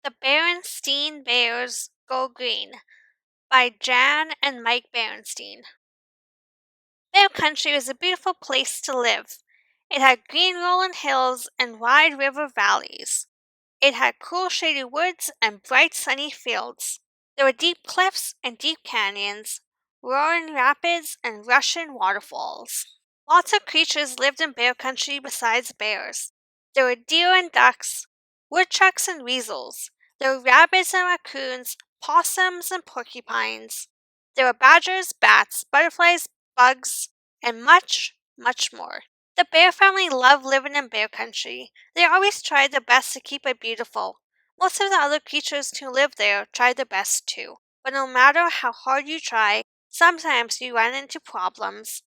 The Berenstain Bears Go Green by Jan and Mike Berenstain. Bear Country was a beautiful place to live. It had green rolling hills and wide river valleys. It had cool shady woods and bright sunny fields. There were deep cliffs and deep canyons, roaring rapids and rushing waterfalls. Lots of creatures lived in Bear Country besides bears. There were deer and ducks, woodchucks and weasels. There were rabbits and raccoons, possums and porcupines. There were badgers, bats, butterflies, bugs, and much, much more. The bear family loved living in Bear Country. They always tried their best to keep it beautiful. Most of the other creatures who lived there tried their best too. But no matter how hard you try, sometimes you run into problems.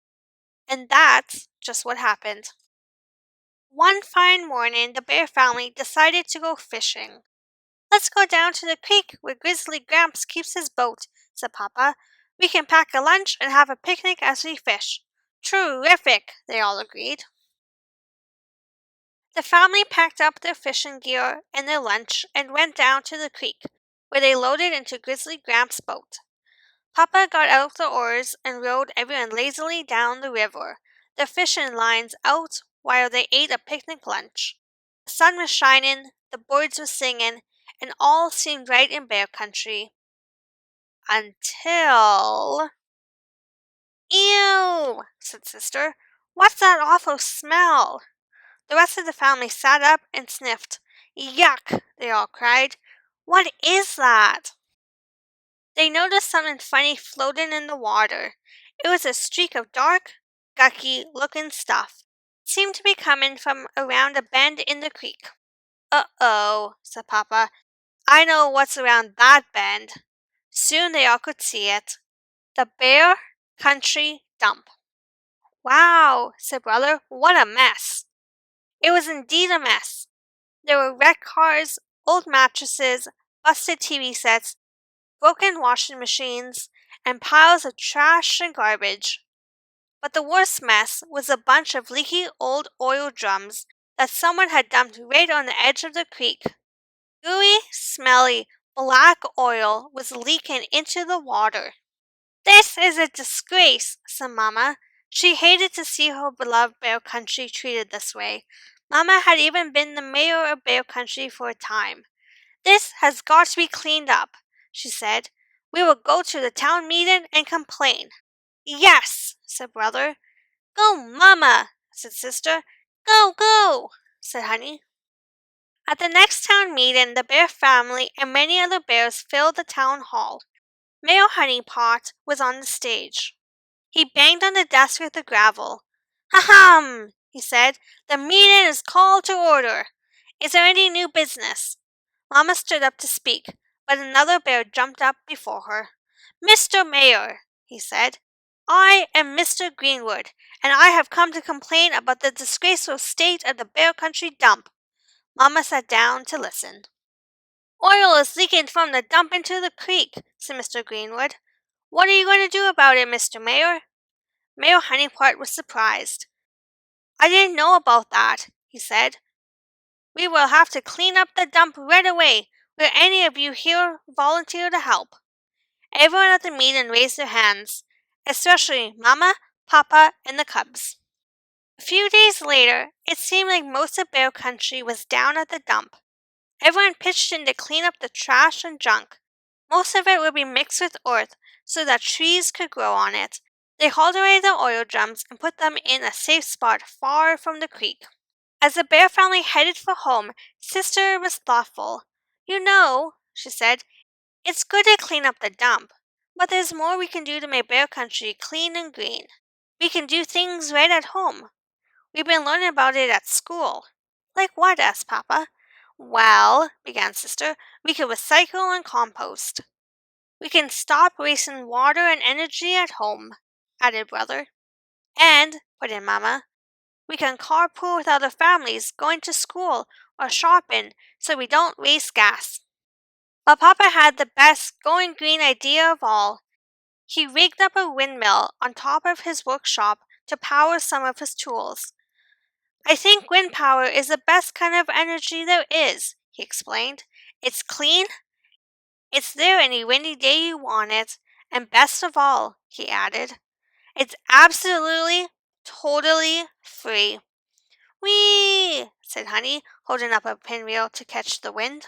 And that's just what happened. One fine morning, the bear family decided to go fishing. "Let's go down to the creek where Grizzly Gramps keeps his boat," said Papa. "We can pack a lunch and have a picnic as we fish." "Terrific," they all agreed. The family packed up their fishing gear and their lunch and went down to the creek, where they loaded into Grizzly Gramps' boat. Papa got out the oars and rowed everyone lazily down the river, the fishing lines out while they ate a picnic lunch. The sun was shining, the birds were singing, and all seemed right in Bear Country. Until... "Ew!" said Sister. "What's that awful smell?" The rest of the family sat up and sniffed. "Yuck!" they all cried. "What is that?" They noticed something funny floating in the water. It was a streak of dark, gucky-looking stuff. It seemed to be coming from around a bend in the creek. "Uh-oh," said Papa. "I know what's around that bend." Soon they all could see it. The Bear Country Dump. "Wow," said Brother. "What a mess." It was indeed a mess. There were wrecked cars, old mattresses, busted TV sets, broken washing machines, and piles of trash and garbage. But the worst mess was a bunch of leaky old oil drums that someone had dumped right on the edge of the creek. Gooey, smelly, black oil was leaking into the water. "This is a disgrace," said Mama. She hated to see her beloved Bear Country treated this way. Mama had even been the mayor of Bear Country for a time. "This has got to be cleaned up," she said. "We will go to the town meeting and complain." "Yes," said Brother. "Go, Mama," said Sister. "Go, go," said Honey. At the next town meeting, the bear family and many other bears filled the town hall. Mayor Honeypot was on the stage. He banged on the desk with the gravel. "Ha-hum," he said. "The meeting is called to order. Is there any new business?" Mama stood up to speak, but another bear jumped up before her. "Mr. Mayor," he said, "I am Mr. Greenwood, and I have come to complain about the disgraceful state of the Bear Country dump." Mama sat down to listen. "Oil is leaking from the dump into the creek," said Mr. Greenwood. "What are you going to do about it, Mr. Mayor?" Mayor Honeypot was surprised. "I didn't know about that," he said. "We will have to clean up the dump right away. Will any of you here volunteer to help?" Everyone at the meeting raised their hands, especially Mama, Papa, and the cubs. A few days later, it seemed like most of Bear Country was down at the dump. Everyone pitched in to clean up the trash and junk. Most of it would be mixed with earth so that trees could grow on it. They hauled away the oil drums and put them in a safe spot far from the creek. As the bear family headed for home, Sister was thoughtful. "You know," she said, "it's good to clean up the dump, but there's more we can do to make Bear Country clean and green. We can do things right at home. We've been learning about it at school." "Like what?" asked Papa. "Well," began Sister, "we can recycle and compost." "We can stop wasting water and energy at home," added Brother. "And," put in Mama, "we can carpool with other families going to school or shopping so we don't waste gas." But Papa had the best going green idea of all. He rigged up a windmill on top of his workshop to power some of his tools. "I think wind power is the best kind of energy there is," he explained. It's clean, it's there any windy day you want it, and best of all, he added, it's absolutely, totally free. Whee! Said Honey, holding up a pinwheel to catch the wind.